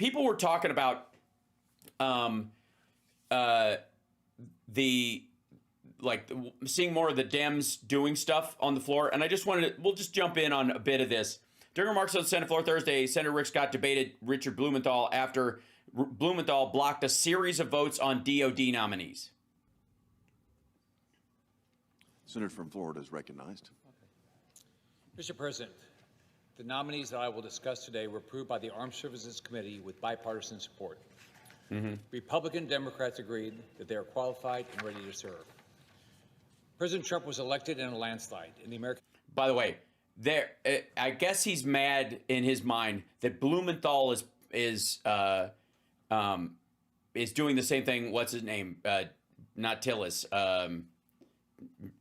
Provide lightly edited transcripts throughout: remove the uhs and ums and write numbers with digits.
people were talking about seeing more of the Dems doing stuff on the floor. And I just we'll just jump in on a bit of this. During remarks on the Senate floor Thursday, Senator Rick Scott debated Richard Blumenthal after Blumenthal blocked a series of votes on DOD nominees. Senator from Florida is recognized. Mr. President, the nominees that I will discuss today were approved by the Armed Services Committee with bipartisan support. Republican and Democrats agreed that they are qualified and ready to serve. President Trump was elected in a landslide in the American... By the way, I guess he's mad in his mind that Blumenthal is doing the same thing. What's his name? Not Tillis.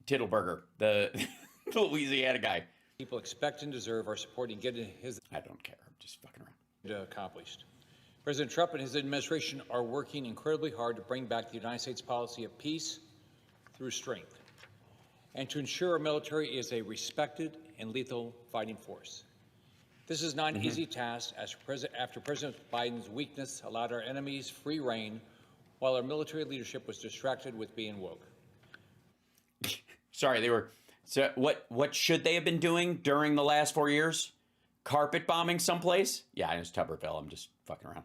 Tittleberger, the Louisiana guy. People expect and deserve our support in getting his... I don't care. I'm just fucking around. ...accomplished. President Trump and his administration are working incredibly hard to bring back the United States policy of peace through strength and to ensure our military is a respected and lethal fighting force. This is not an easy task after President Biden's weakness allowed our enemies free rein while our military leadership was distracted with being woke. Sorry, they were... So what should they have been doing during the last 4 years? Carpet bombing someplace? Yeah, it's Tuberville. I'm just fucking around.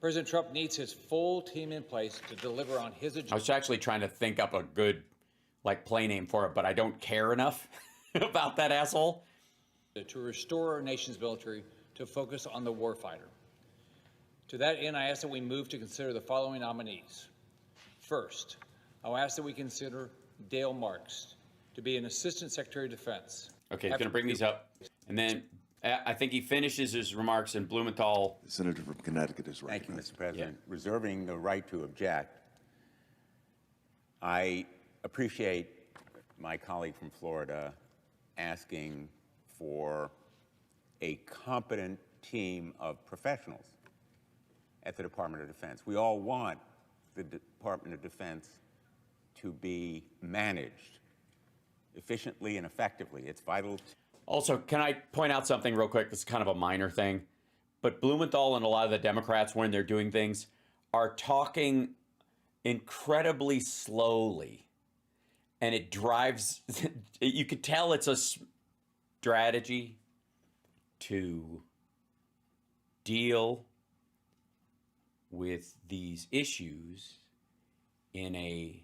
President Trump needs his full team in place to deliver on his agenda. I was actually trying to think up a good, play name for it, but I don't care enough about that asshole. To restore our nation's military to focus on the warfighter. To that end, I ask that we move to consider the following nominees. First, I'll ask that we consider Dale Marks to be an Assistant Secretary of Defense. Okay, he's going to bring these up. And then I think he finishes his remarks and Blumenthal. The senator from Connecticut is recognized. Thank you, Mr. President. Yeah. Reserving the right to object, I appreciate my colleague from Florida asking for a competent team of professionals at the Department of Defense. We all want the Department of Defense to be managed efficiently and effectively. It's vital. Also, can I point out something real quick? This is kind of a minor thing. But Blumenthal and a lot of the Democrats, when they're doing things, are talking incredibly slowly. And it drives, you could tell it's a strategy to deal with these issues in a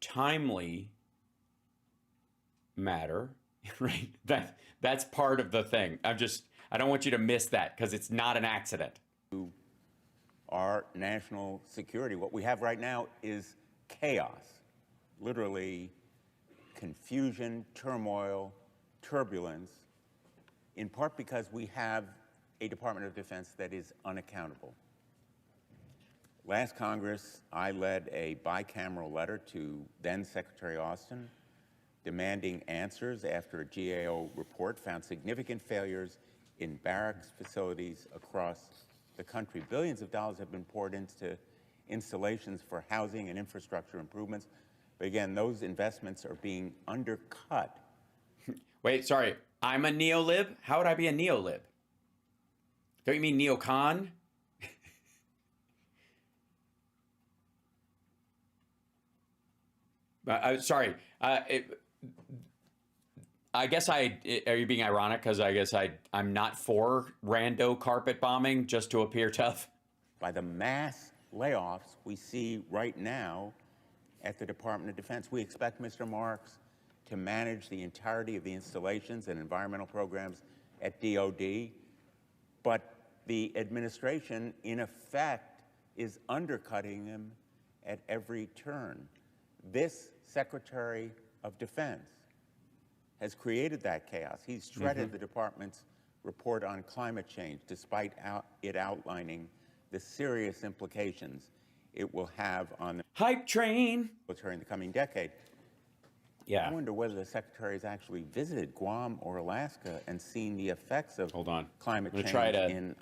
timely matter, right? That's part of the thing. I don't want you to miss that because it's not an accident. Our national security, what we have right now is chaos, literally confusion, turmoil, turbulence, in part because we have a Department of Defense that is unaccountable. Last Congress, I led a bicameral letter to then Secretary Austin demanding answers after a GAO report found significant failures in barracks facilities across the country. Billions of dollars have been poured into installations for housing and infrastructure improvements. But again, those investments are being undercut. Wait, sorry. I'm a neolib? How would I be a neolib? Don't you mean neocon? Sorry. I guess are you being ironic? Because I guess I'm not for rando carpet bombing just to appear tough. By the mass layoffs we see right now at the Department of Defense, we expect Mr. Marks to manage the entirety of the installations and environmental programs at DOD, but the administration, in effect, is undercutting him at every turn. This Secretary of Defense has created that chaos. He's shredded the department's report on climate change, despite it outlining the serious implications it will have on the hype train military in the coming decade. Yeah. I wonder whether the Secretary has actually visited Guam or Alaska and seen the effects of climate change in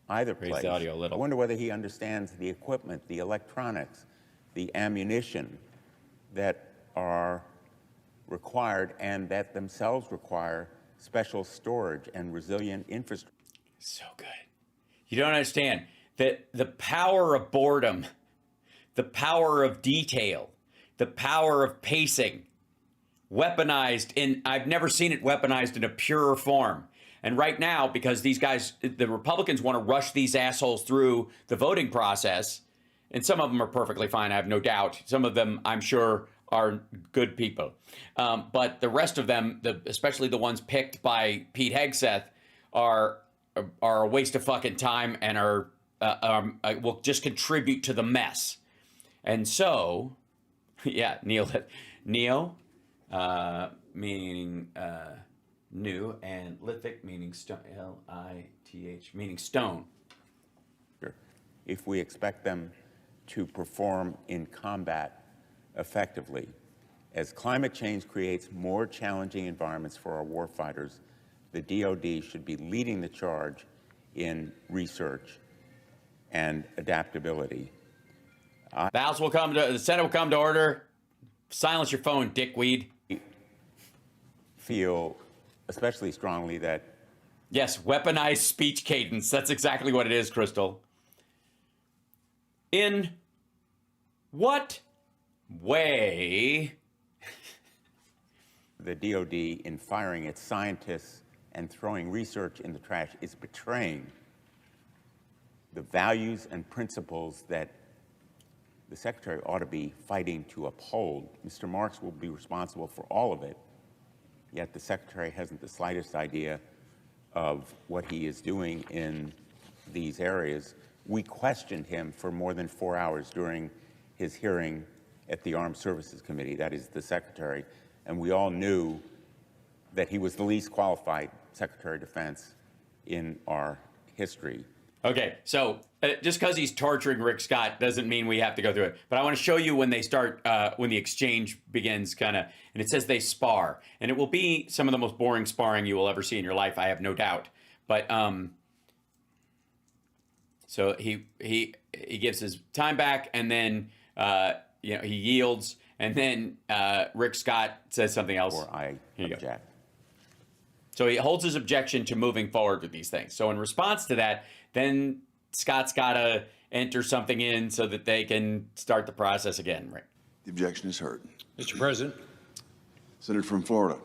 either place. Raise the audio a little. I wonder whether he understands the equipment, the electronics, the ammunition that are required and that themselves require special storage and resilient infrastructure. So good. You don't understand that the power of boredom, the power of detail, the power of pacing, weaponized in, I've never seen it weaponized in a purer form. And right now, because these guys, the Republicans want to rush these assholes through the voting process, and some of them are perfectly fine, I have no doubt. Some of them, I'm sure, are good people. But the rest of them, especially the ones picked by Pete Hegseth, are a waste of fucking time and will just contribute to the mess. And so, yeah, Neo, meaning new, and lithic, meaning stone, L-I-T-H, meaning stone. If we expect them to perform in combat effectively, as climate change creates more challenging environments for our warfighters, the DoD should be leading the charge in research and adaptability. The Senate will come to order. Silence your phone, dickweed. Feel especially strongly that... Yes, weaponized speech cadence. That's exactly what it is, Crystal. In what way? The DoD, in firing its scientists and throwing research in the trash, is betraying the values and principles that the Secretary ought to be fighting to uphold. Mr. Marks will be responsible for all of it, yet the Secretary hasn't the slightest idea of what he is doing in these areas. We questioned him for more than 4 hours during his hearing at the Armed Services Committee, that is the Secretary, and we all knew that he was the least qualified Secretary of Defense in our history. Okay, so just because he's torturing Rick Scott doesn't mean we have to go through it. But I want to show you when they start, when the exchange begins, kind of, and it says they spar. And it will be some of the most boring sparring you will ever see in your life, I have no doubt. But so he gives his time back, and then he yields, and then Rick Scott says something else. Or I object. So he holds his objection to moving forward with these things. So in response to that, then Scott's got to enter something in so that they can start the process again. Right. The objection is heard. Mr. President, Senator from Florida.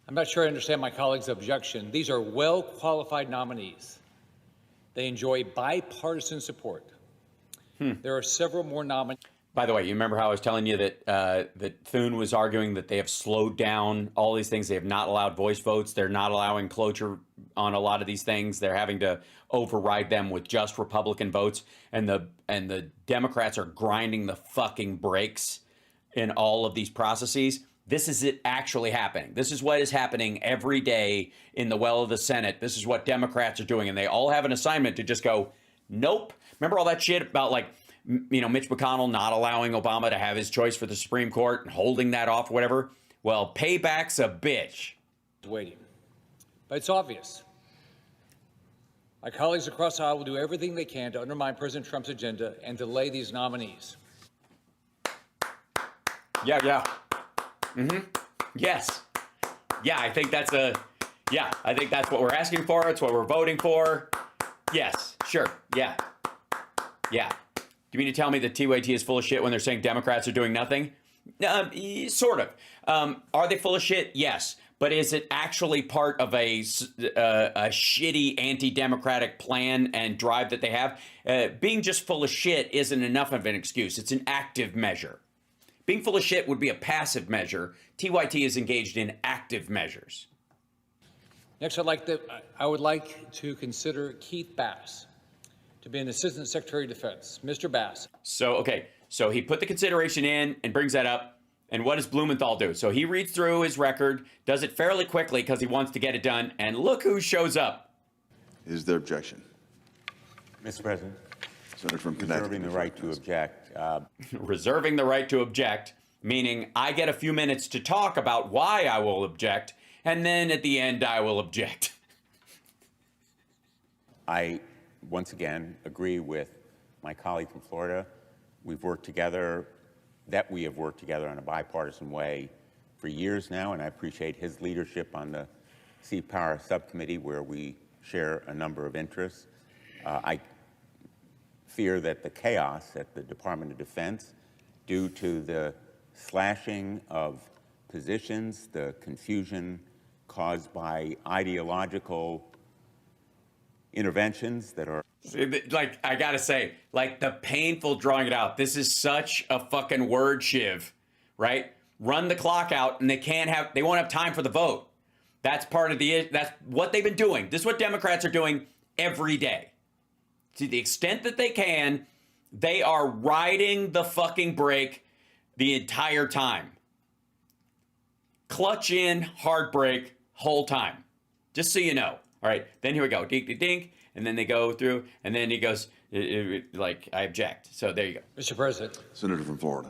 I'm not sure I understand my colleague's objection. These are well-qualified nominees. They enjoy bipartisan support. There are several more nominees. By the way, you remember how I was telling you that that Thune was arguing that they have slowed down all these things. They have not allowed voice votes. They're not allowing cloture on a lot of these things. They're having to override them with just Republican votes. And the Democrats are grinding the fucking brakes in all of these processes. This is it actually happening. This is what is happening every day in the well of the Senate. This is what Democrats are doing. And they all have an assignment to just go, nope. Remember all that shit about like, Mitch McConnell not allowing Obama to have his choice for the Supreme Court and holding that off or whatever? Well, payback's a bitch. Waiting. But it's obvious. My colleagues across the aisle will do everything they can to undermine President Trump's agenda and delay these nominees. Yeah. Yes. Yeah, I think that's what we're asking for. It's what we're voting for. Yes, sure. Yeah. Do you mean to tell me that TYT is full of shit when they're saying Democrats are doing nothing? Sort of. Are they full of shit? Yes. But is it actually part of a shitty anti-democratic plan and drive that they have? Being just full of shit isn't enough of an excuse. It's an active measure. Being full of shit would be a passive measure. TYT is engaged in active measures. Next, I would like to consider Keith Bass to be an Assistant Secretary of Defense. Mr. Bass. So he put the consideration in and brings that up. And what does Blumenthal do? So he reads through his record, does it fairly quickly because he wants to get it done. And look who shows up. Is there objection? Mr. President, Senator from Connecticut. reserving the right to object. Reserving the right to object, meaning I get a few minutes to talk about why I will object, and then at the end I will object. I, once again, agree with my colleague from Florida. We have worked together in a bipartisan way for years now, and I appreciate his leadership on the Sea Power Subcommittee, where we share a number of interests. I fear that the chaos at the Department of Defense, due to the slashing of positions, the confusion caused by ideological interventions that are... Like, I gotta say, like, the painful drawing it out. This is such a fucking word shiv, right? Run the clock out and they won't have time for the vote. That's that's what they've been doing. This is what Democrats are doing every day. To the extent that they can, they are riding the fucking brake the entire time. Clutch in, hard brake, whole time. Just so you know. All right, then here we go. Dink, dink, dink. And then they go through, and then he goes, like, I object. So there you go. Mr. President. Senator from Florida.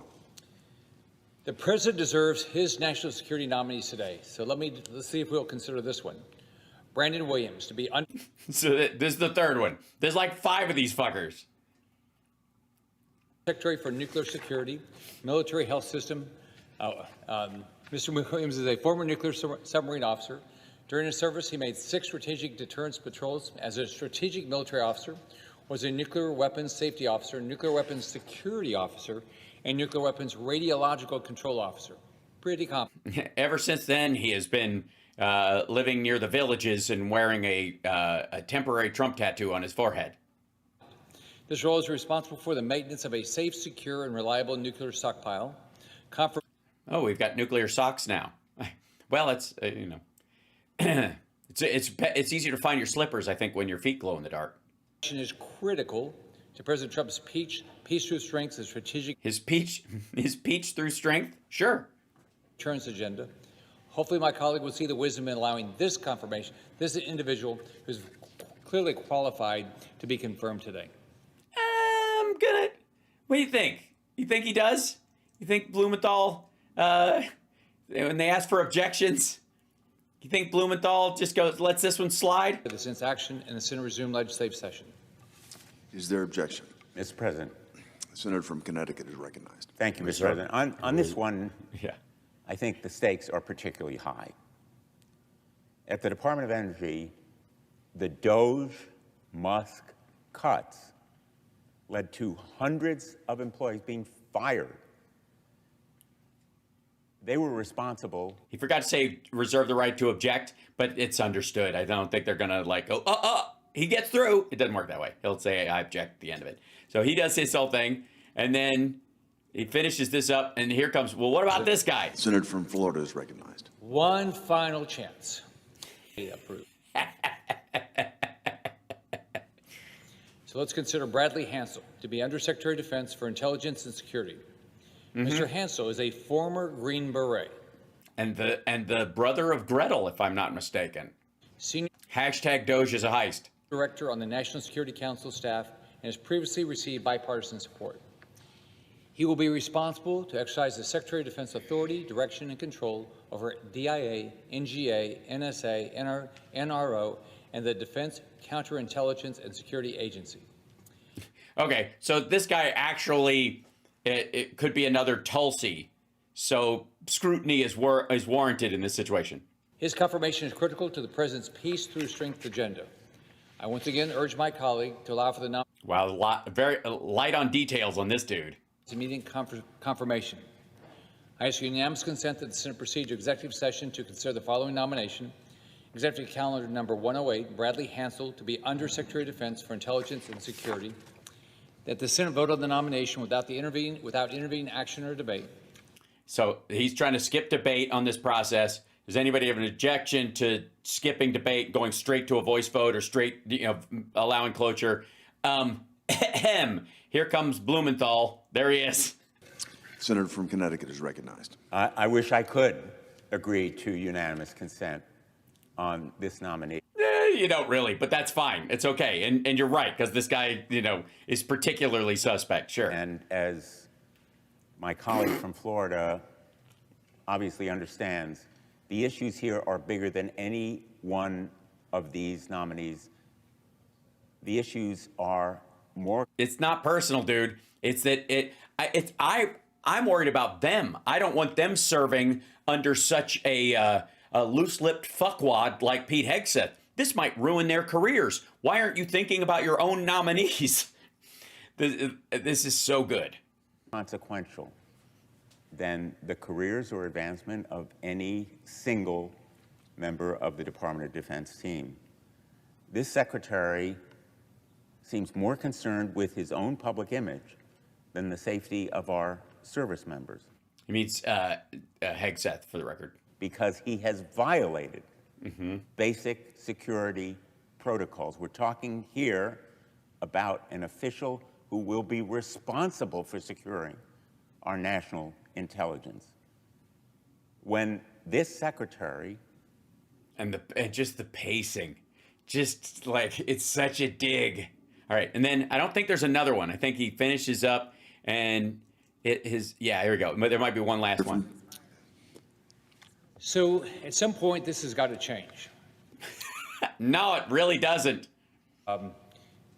The president deserves his national security nominees today. So let's see if we'll consider this one. Brandon Williams to be So this is the third one. There's like 5 of these fuckers. Secretary for Nuclear Security, Military Health System. Mr. Williams is a former nuclear submarine officer. During his service, he made 6 strategic deterrence patrols. As a strategic military officer, was a nuclear weapons safety officer, nuclear weapons security officer, and nuclear weapons radiological control officer. Pretty competent. Ever since then, he has been living near the villages and wearing a temporary Trump tattoo on his forehead. This role is responsible for the maintenance of a safe, secure, and reliable nuclear stockpile. Oh, we've got nuclear socks now. Well, it's you know, it's easier to find your slippers, I think, when your feet glow in the dark. Is critical to President Trump's peace through strength and strategic his peach through strength. Sure. Deterrence agenda. Hopefully, my colleague will see the wisdom in allowing this confirmation, this individual who's clearly qualified to be confirmed today. I'm gonna. What do you think? You think he does? You think Blumenthal? When they ask for objections, you think Blumenthal just lets this one slide? The Senate's action and the Senate resume legislative session. Is there objection? Mr. President. The senator from Connecticut is recognized. Thank you, Mr. President. On this one, Yeah. I think the stakes are particularly high. At the Department of Energy, the Doge-Musk cuts led to hundreds of employees being fired. They were responsible. He forgot to say reserve the right to object, but it's understood. I don't think they're gonna like go, he gets through. It doesn't work that way. He'll say, I object at the end of it. So he does his whole thing, and then he finishes this up, and here comes, well, what about this guy? Senator from Florida is recognized. One final chance. Approved. So let's consider Bradley Hansel to be Undersecretary of Defense for Intelligence and Security. Mr. Hansel is a former Green Beret. And the brother of Gretel, if I'm not mistaken. Senior Hashtag Doge is a heist. Director on the National Security Council staff and has previously received bipartisan support. He will be responsible to exercise the Secretary of Defense authority, direction, and control over DIA, NGA, NSA, NRO, and the Defense Counterintelligence and Security Agency. Okay, so this guy actually, it could be another Tulsi. So scrutiny is warranted in this situation. His confirmation is critical to the President's peace through strength agenda. I once again urge my colleague to allow for the Wow, very light on details on this dude. immediate confirmation. I ask unanimous consent that the Senate proceed to executive session to consider the following nomination. Executive calendar number 108, Bradley Hansel to be Undersecretary of Defense for Intelligence and Security. That the Senate vote on the nomination without intervening action or debate. So he's trying to skip debate on this process. Does anybody have an objection to skipping debate, going straight to a voice vote, or straight, allowing cloture? Here comes Blumenthal. There he is. Senator from Connecticut is recognized. I wish I could agree to unanimous consent on this nominee. You don't really, but that's fine. It's okay. And you're right, because this guy, is particularly suspect. Sure. And as my colleague from Florida obviously understands, the issues here are bigger than any one of these nominees. The issues are more. It's not personal, dude. It's that I'm worried about them. I don't want them serving under such a loose-lipped fuckwad like Pete Hegseth. This might ruin their careers. Why aren't you thinking about your own nominees? This is so good. Consequential than the careers or advancement of any single member of the Department of Defense team. This secretary seems more concerned with his own public image than the safety of our service members. He means Hegseth, for the record. Because he has violated basic security protocols. We're talking here about an official who will be responsible for securing our national intelligence. When this secretary... And just the pacing, just like, it's such a dig. All right, and then I don't think there's another one. I think he finishes up and yeah, here we go. There might be one last one. So at some point, this has got to change. No, it really doesn't.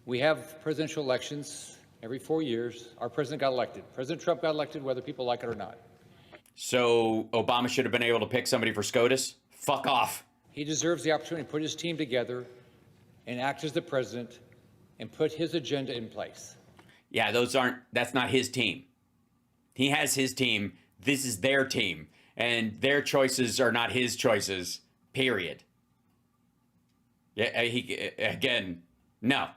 We have presidential elections every 4 years. Our president got elected. President Trump got elected, whether people like it or not. So Obama should have been able to pick somebody for SCOTUS? Fuck off. He deserves the opportunity to put his team together and act as the president and put his agenda in place. Yeah, that's not his team. He has his team. This is their team. And their choices are not his choices, period. Yeah, again, no.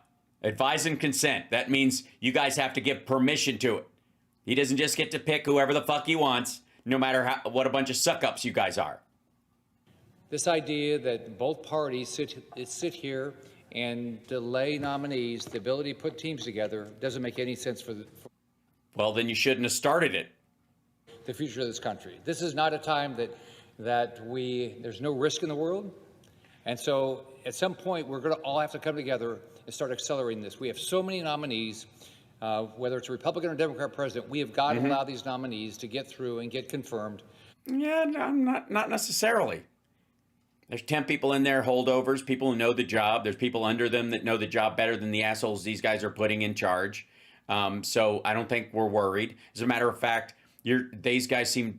Advise and consent. That means you guys have to give permission to it. He doesn't just get to pick whoever the fuck he wants, no matter what a bunch of suck-ups you guys are. This idea that both parties sit here and delay nominees, the ability to put teams together, doesn't make any sense for Well, then you shouldn't have started it. the future of this country. This is not a time that there's no risk in the world. And so at some point, we're going to all have to come together and start accelerating this. We have so many nominees, whether it's a Republican or Democrat president, we have got to allow these nominees to get through and get confirmed. Yeah, no, not necessarily. There's 10 people in there, holdovers, people who know the job. There's people under them that know the job better than the assholes these guys are putting in charge. So I don't think we're worried. As a matter of fact, these guys seem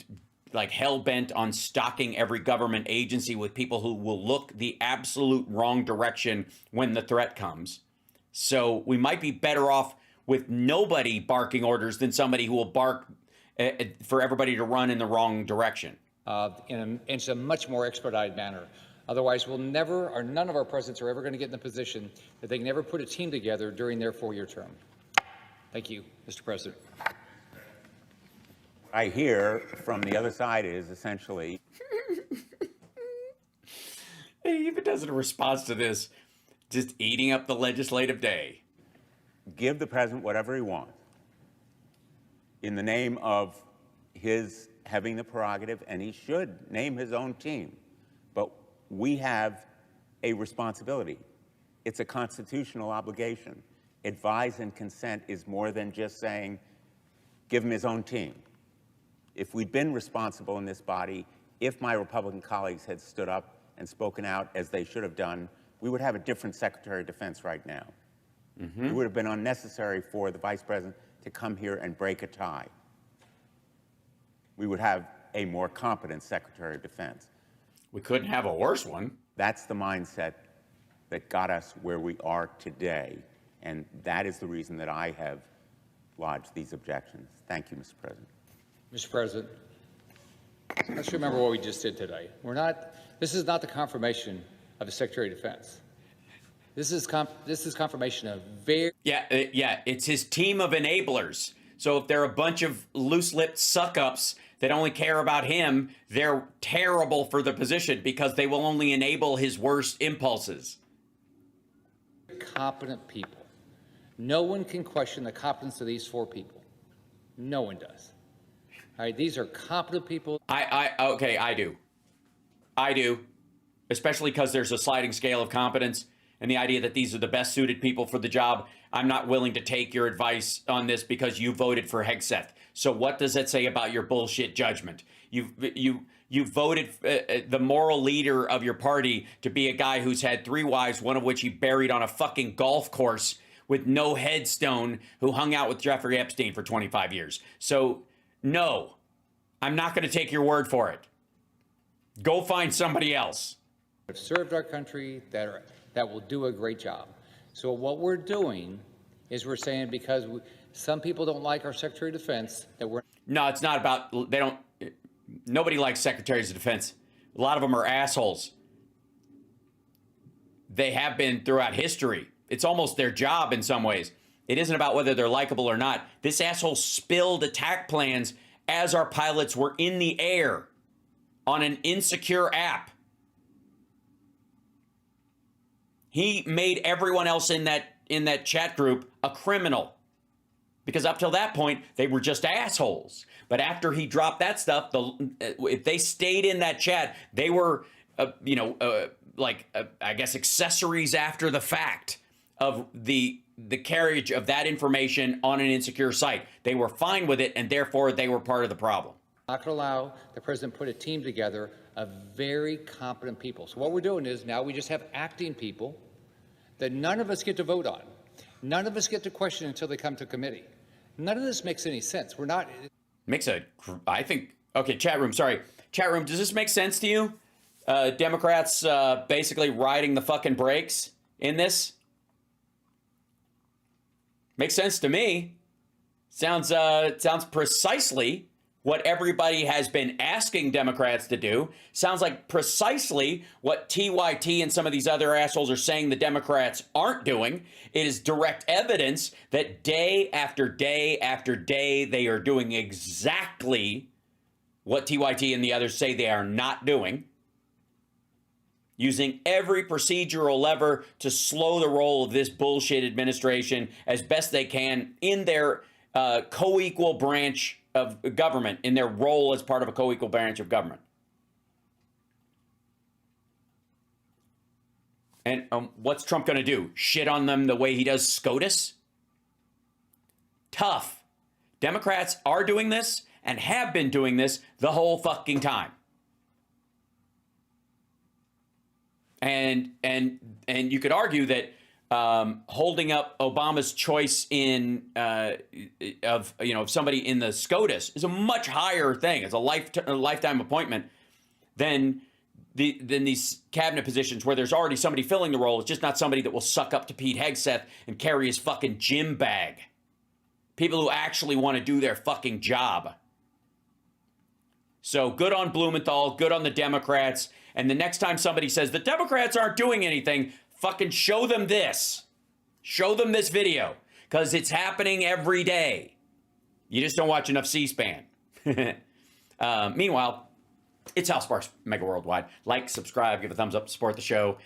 like hell-bent on stocking every government agency with people who will look the absolute wrong direction when the threat comes. So we might be better off with nobody barking orders than somebody who will bark for everybody to run in the wrong direction. In a much more expedited manner. Otherwise, none of our presidents are ever going to get in the position that they can never put a team together during their 4-year term. Thank you, Mr. President. I hear from the other side is essentially... He even does in response to this, just eating up the legislative day. Give the president whatever he wants in the name of his having the prerogative, and he should name his own team. But we have a responsibility. It's a constitutional obligation. Advise and consent is more than just saying, give him his own team. If we'd been responsible in this body, if my Republican colleagues had stood up and spoken out as they should have done, we would have a different Secretary of Defense right now. It would have been unnecessary for the Vice President to come here and break a tie. We would have a more competent Secretary of Defense. We couldn't have a worse one. That's the mindset that got us where we are today, and that is the reason that I have lodged these objections. Thank you, Mr. President. Mr. President, let's remember what we just did today. This is not the confirmation of the Secretary of Defense. This is confirmation of Yeah, it's his team of enablers. So if they're a bunch of loose-lipped suck-ups that only care about him, they're terrible for the position because they will only enable his worst impulses. competent people. No one can question the competence of these 4 people. No one does. All right, these are competent people. Okay, I do. Especially because there's a sliding scale of competence and the idea that these are the best suited people for the job. I'm not willing to take your advice on this because you voted for Hegseth. So what does that say about your bullshit judgment? You voted the moral leader of your party to be a guy who's had 3 wives, one of which he buried on a fucking golf course with no headstone, who hung out with Jeffrey Epstein for 25 years. So no, I'm not going to take your word for it. Go find somebody else. have served our country, that will do a great job. So what we're doing is we're saying because some people don't like our Secretary of Defense, that we're... No, it's not about, nobody likes secretaries of defense. A lot of them are assholes. They have been throughout history. It's almost their job in some ways. It isn't about whether they're likable or not. This asshole spilled attack plans as our pilots were in the air on an insecure app. He made everyone else in that chat group a criminal. Because up till that point, they were just assholes. But after he dropped that stuff, if they stayed in that chat, they were, I guess, accessories after the fact of the carriage of that information on an insecure site. They were fine with it, and therefore they were part of the problem. Not going to allow the president to put a team together of very competent people. So what we're doing is now we just have acting people that none of us get to vote on. None of us get to question until they come to committee. None of this makes any sense. We're not... I think... Okay, chat room, sorry. Chat room, does this make sense to you? Democrats basically riding the fucking brakes in this? Makes sense to me. Sounds precisely what everybody has been asking Democrats to do. Sounds like precisely what TYT and some of these other assholes are saying the Democrats aren't doing. It is direct evidence that day after day after day, they are doing exactly what TYT and the others say they are not doing. Using every procedural lever to slow the roll of this bullshit administration as best they can in their co-equal branch of government, in their role as part of a co-equal branch of government. And what's Trump going to do? Shit on them the way he does SCOTUS? Tough. Democrats are doing this and have been doing this the whole fucking time. And you could argue that holding up Obama's choice of somebody in the SCOTUS is a much higher thing. It's a lifetime appointment than these cabinet positions where there's already somebody filling the role. It's just not somebody that will suck up to Pete Hegseth and carry his fucking gym bag. People who actually want to do their fucking job. So good on Blumenthal, good on the Democrats. And the next time somebody says the Democrats aren't doing anything, fucking show them this. Show them this video, because it's happening every day. You just don't watch enough C-SPAN. Meanwhile, it's Hal Sparks, Mega Worldwide. Like, subscribe, give a thumbs up to support the show.